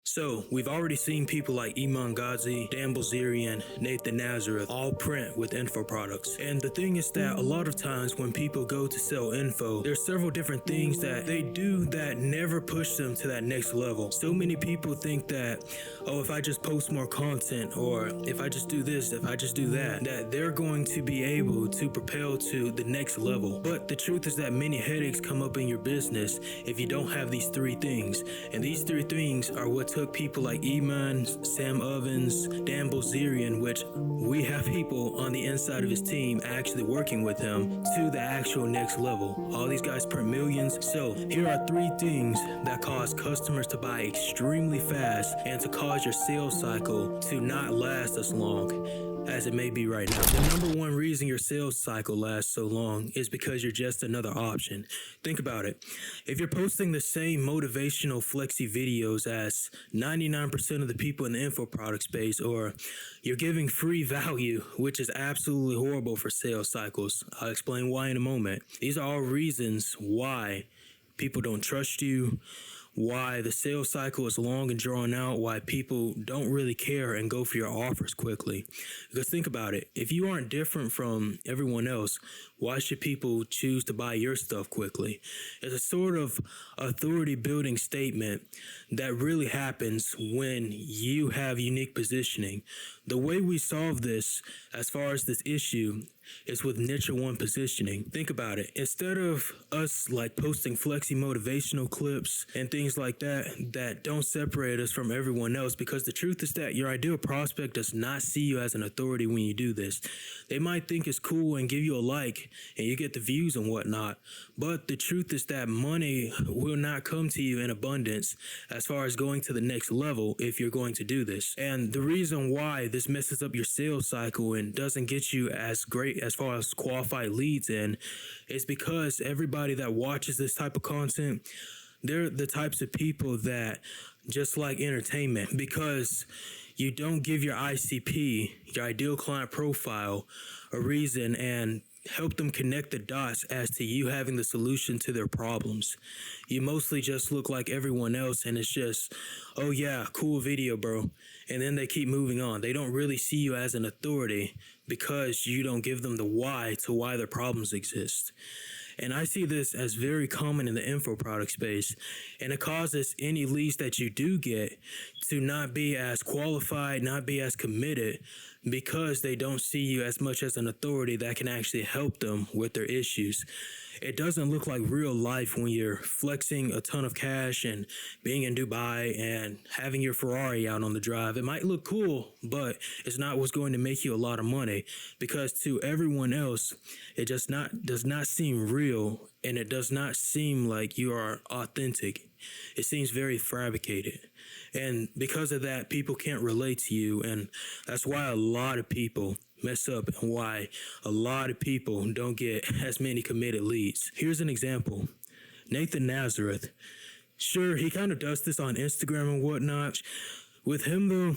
So, we've already seen people like Iman Ghazi, Dan Bilzerian, Nathan Nazareth all print with info products. And the thing is that a lot of times when people go to sell info, there's several different things that they do that never push them to that next level. So many people think that, oh, if I just post more content, or if I just do this, if I just do that, that they're going to be able to propel to the next level. But the truth is that many headaches come up in your business if you don't have these three things. And these three things are what took people like Iman, Sam Ovens, Dan Bilzerian, which we have people on the inside of his team actually working with him, to the actual next level. All these guys print millions. So here are three things that cause customers to buy extremely fast and to cause your sales cycle to not last as long as it may be right now. The number one reason your sales cycle lasts so long is because you're just another option. Think about it. If you're posting the same motivational flexi videos as 99% of the people in the info product space, or you're giving free value, which is absolutely horrible for sales cycles. I'll explain why in a moment. These are all reasons why people don't trust you, why the sales cycle is long and drawn out, why people don't really care and go for your offers quickly. Because think about it, if you aren't different from everyone else, why should people choose to buy your stuff quickly? It's a sort of authority building statement that really happens when you have unique positioning. The way we solve this, as far as this issue, is with niche one positioning. Think about it. Instead of us like posting flexi motivational clips and things like that don't separate us from everyone else, because the truth is that your ideal prospect does not see you as an authority when you do this. They might think it's cool and give you a like and you get the views and whatnot, but the truth is that money will not come to you in abundance as far as going to the next level if you're going to do this. And the reason why this messes up your sales cycle and doesn't get you as great as far as qualified leads in is because everybody that watches this type of content, they're the types of people that just like entertainment, because you don't give your ICP, your ideal client profile, a reason and help them connect the dots as to you having the solution to their problems. You mostly just look like everyone else and it's just, oh yeah, cool video, bro. And then they keep moving on. They don't really see you as an authority because you don't give them the why to why their problems exist. And I see this as very common in the info product space, and it causes any leads that you do get to not be as qualified, not be as committed, because they don't see you as much as an authority that can actually help them with their issues. It doesn't look like real life when you're flexing a ton of cash and being in Dubai and having your Ferrari out on the drive. It might look cool, but it's not what's going to make you a lot of money, because to everyone else, it just does not seem real, and it does not seem like you are authentic. It seems very fabricated. And because of that, people can't relate to you. And that's why a lot of people mess up and why a lot of people don't get as many committed leads. Here's an example. Nathan Nazareth. Sure, he kind of does this on Instagram and whatnot. With him, though,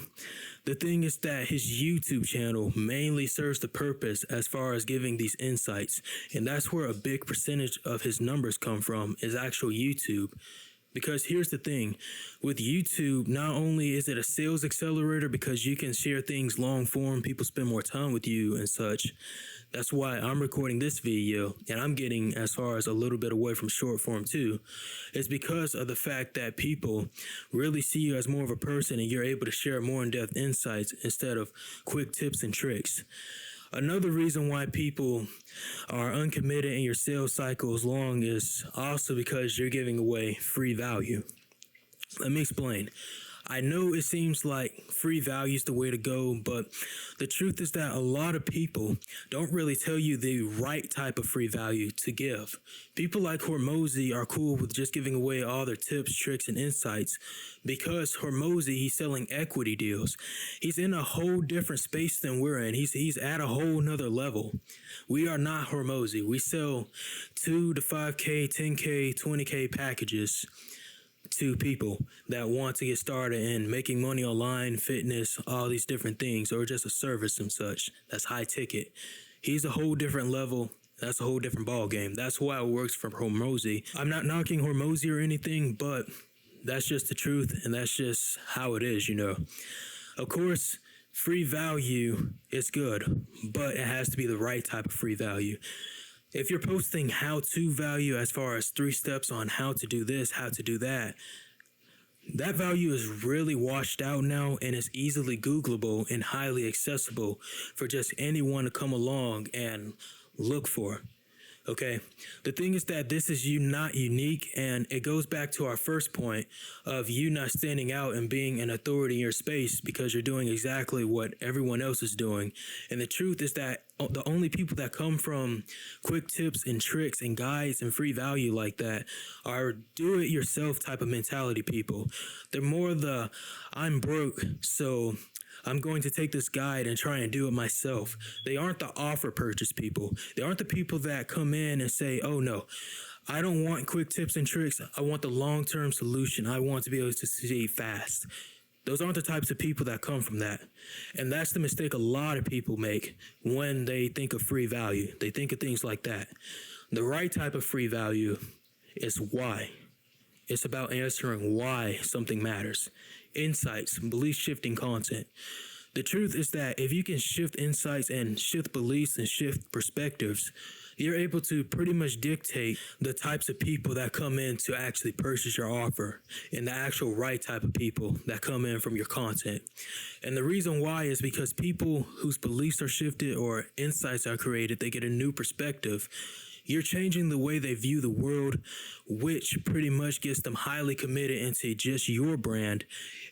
the thing is that his YouTube channel mainly serves the purpose as far as giving these insights. And that's where a big percentage of his numbers come from, is actual YouTube. Because here's the thing, with YouTube, not only is it a sales accelerator because you can share things long form, people spend more time with you and such. That's why I'm recording this video, and I'm getting as far as a little bit away from short form too. It's because of the fact that people really see you as more of a person, and you're able to share more in-depth insights instead of quick tips and tricks. Another reason why people are uncommitted and your sales cycle is long is also because you're giving away free value. Let me explain. I know it seems like free value is the way to go, but the truth is that a lot of people don't really tell you the right type of free value to give. People like Hormozy are cool with just giving away all their tips, tricks, and insights because Hormozy, he's selling equity deals. He's in a whole different space than we're in. He's at a whole nother level. We are not Hormozy. We sell 2 to 5K, 10K, 20K packages to people that want to get started in making money online, fitness, all these different things, or just a service and such. That's high ticket. He's a whole different level. That's a whole different ball game. That's why it works for Hormozy. I'm not knocking Hormozy or anything, but that's just the truth, and that's just how it is, you know. Of course, free value is good, but it has to be the right type of free value. If you're posting how-to value as far as 3 steps on how to do this, how to do that, that value is really washed out now and is easily Googleable and highly accessible for just anyone to come along and look for. Okay, the thing is that this is you not unique, and it goes back to our first point of you not standing out and being an authority in your space because you're doing exactly what everyone else is doing. And the truth is that the only people that come from quick tips and tricks and guides and free value like that are do-it-yourself type of mentality people. They're more the I'm broke, so I'm going to take this guide and try and do it myself. They aren't the offer purchase people. They aren't the people that come in and say, oh no, I don't want quick tips and tricks. I want the long-term solution. I want to be able to succeed fast. Those aren't the types of people that come from that. And that's the mistake a lot of people make when they think of free value. They think of things like that. The right type of free value is why. It's about answering why something matters. Insights, belief shifting content. The truth is that if you can shift insights and shift beliefs and shift perspectives, you're able to pretty much dictate the types of people that come in to actually purchase your offer and the actual right type of people that come in from your content. And the reason why is because people whose beliefs are shifted or insights are created, they get a new perspective. You're changing the way they view the world, which pretty much gets them highly committed into just your brand,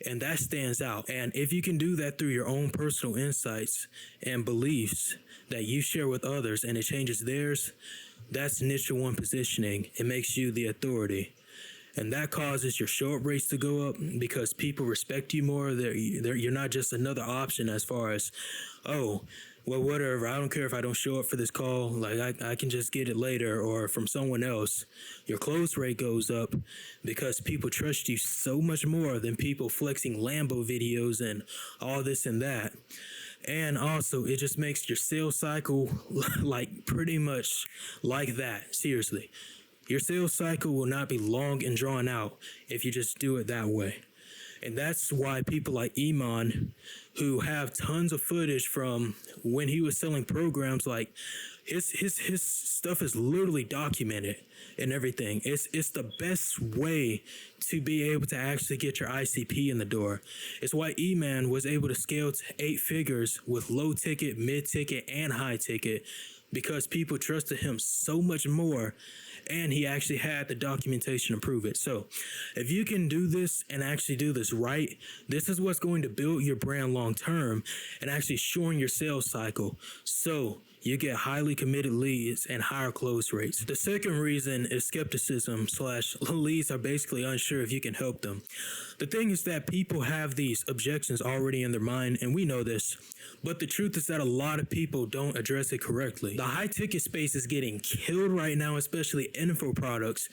and that stands out. And if you can do that through your own personal insights and beliefs that you share with others and it changes theirs, that's niche one positioning. It makes you the authority. And that causes your show up rates to go up because people respect you more. You're not just another option as far as, oh, well, whatever, I don't care if I don't show up for this call, like I can just get it later or from someone else. Your close rate goes up because people trust you so much more than people flexing Lambo videos and all this and that. And also, it just makes your sales cycle like pretty much like that, seriously. Your sales cycle will not be long and drawn out if you just do it that way. And that's why people like Iman, who have tons of footage from when he was selling programs, like his stuff is literally documented and everything. It's the best way to be able to actually get your ICP in the door. It's why Iman was able to scale to 8 figures with low ticket, mid ticket, and high ticket because people trusted him so much more. And he actually had the documentation to prove it. So if you can do this and actually do this right, this is what's going to build your brand long term and actually shorten your sales cycle. So you get highly committed leads and higher close rates. The second reason is skepticism / leads are basically unsure if you can help them. The thing is that people have these objections already in their mind, and we know this. But the truth is that a lot of people don't address it correctly. The high ticket space is getting killed right now, especially info products,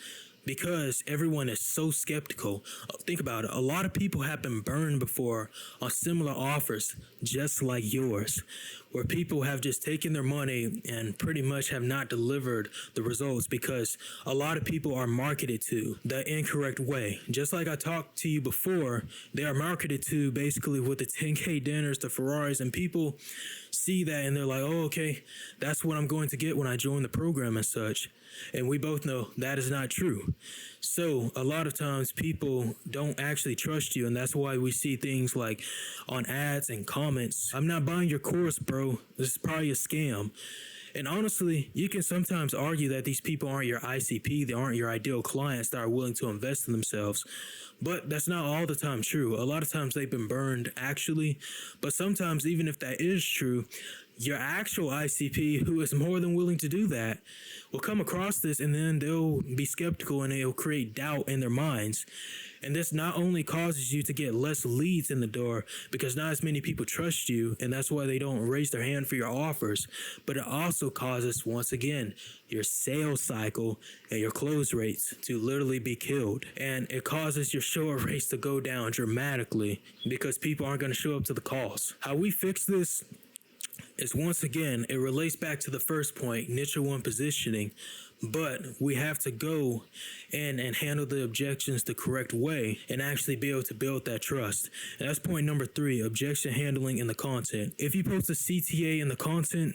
because everyone is so skeptical. Think about it. A lot of people have been burned before on similar offers just like yours, where people have just taken their money and pretty much have not delivered the results because a lot of people are marketed to the incorrect way. Just like I talked to you before, they are marketed to basically with the 10K dinners, the Ferraris, and people see that and they're like, oh, okay, that's what I'm going to get when I join the program and such. And we both know that is not true. So a lot of times people don't actually trust you, and that's why we see things like on ads and comments, I'm not buying your course, bro. This is probably a scam. And honestly, you can sometimes argue that these people aren't your ICP, they aren't your ideal clients that are willing to invest in themselves. But that's not all the time true. A lot of times they've been burned actually. But sometimes even if that is true, your actual ICP, who is more than willing to do that, will come across this and then they'll be skeptical and it'll create doubt in their minds. And this not only causes you to get less leads in the door because not as many people trust you, and that's why they don't raise their hand for your offers, but it also causes, once again, your sales cycle and your close rates to literally be killed. And it causes your show up rates to go down dramatically because people aren't going to show up to the calls. How we fix this is once again, it relates back to the first point, niche one positioning, but we have to go in and handle the objections the correct way and actually be able to build that trust. And that's point number 3, objection handling in the content. If you post a CTA in the content,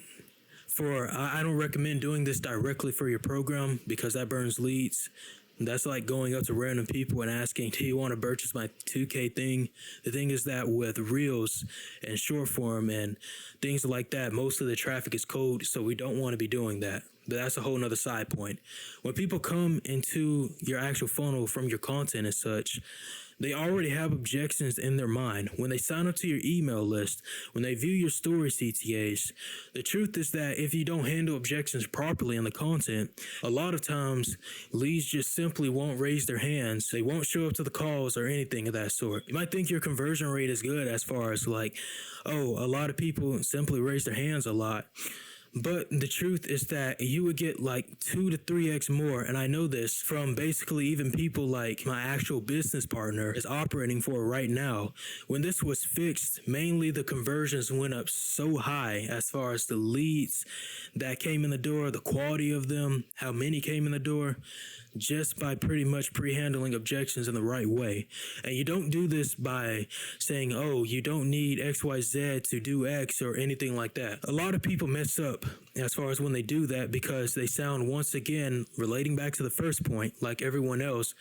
I don't recommend doing this directly for your program because that burns leads. That's like going up to random people and asking, do you want to purchase my 2K thing? The thing is that with Reels and short form and things like that, most of the traffic is cold, so we don't want to be doing that. But that's a whole nother side point. When people come into your actual funnel from your content and such, they already have objections in their mind. When they sign up to your email list, when they view your story CTAs, the truth is that if you don't handle objections properly in the content, a lot of times leads just simply won't raise their hands. They won't show up to the calls or anything of that sort. You might think your conversion rate is good as far as like, oh, a lot of people simply raise their hands a lot. But the truth is that you would get like 2 to 3x more. And I know this from basically even people like my actual business partner is operating for right now. When this was fixed, mainly the conversions went up so high as far as the leads that came in the door, the quality of them, how many came in the door, just by pretty much pre-handling objections in the right way. And you don't do this by saying, oh, you don't need XYZ to do X or anything like that. A lot of people mess up as far as when they do that because they sound, once again, relating back to the first point, like everyone else,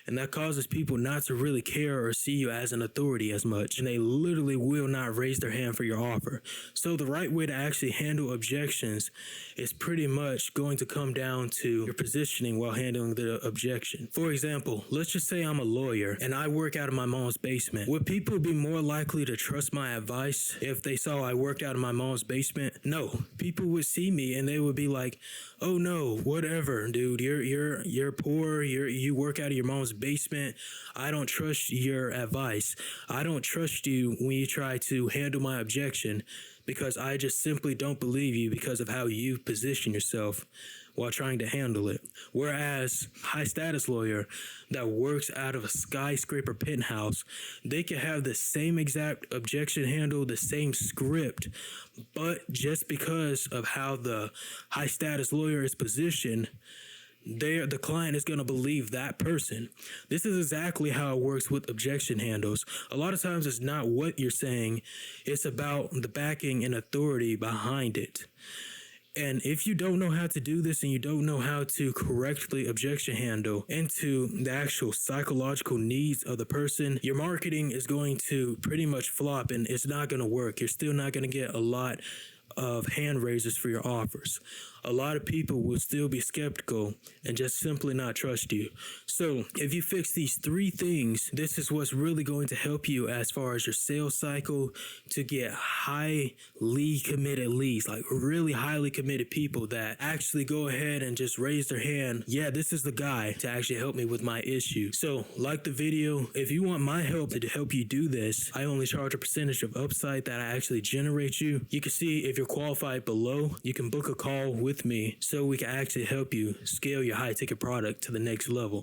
and that causes people not to really care or see you as an authority as much, and they literally will not raise their hand for your offer. So the right way to actually handle objections is pretty much going to come down to your positioning while handling the objection. For example, let's just say I'm a lawyer and I work out of my mom's basement. Would people be more likely to trust my advice if they saw I worked out of my mom's basement? No. People would see me and they would be like, oh no, whatever, dude, you're poor, you work out of your mom's basement. I don't trust your advice. I don't trust you when you try to handle my objection because I just simply don't believe you because of how you position yourself while trying to handle it. Whereas high status lawyer that works out of a skyscraper penthouse, they can have the same exact objection handle, the same script, but just because of how the high status lawyer is positioned, the client is going to believe that person. This is exactly how it works with objection handles. A lot of times it's not what you're saying, it's about the backing and authority behind it. And if you don't know how to do this and you don't know how to correctly objection handle into the actual psychological needs of the person, your marketing is going to pretty much flop and it's not going to work. You're still not going to get a lot of hand raisers for your offers. A lot of people will still be skeptical and just simply not trust you. So if you fix these 3 things, this is what's really going to help you as far as your sales cycle to get highly committed leads, like really highly committed people that actually go ahead and just raise their hand. Yeah, this is the guy to actually help me with my issue. So like the video, if you want my help to help you do this, I only charge a percentage of upside that I actually generate you. You can see if you're qualified below, you can book a call with me so we can actually help you scale your high ticket product to the next level.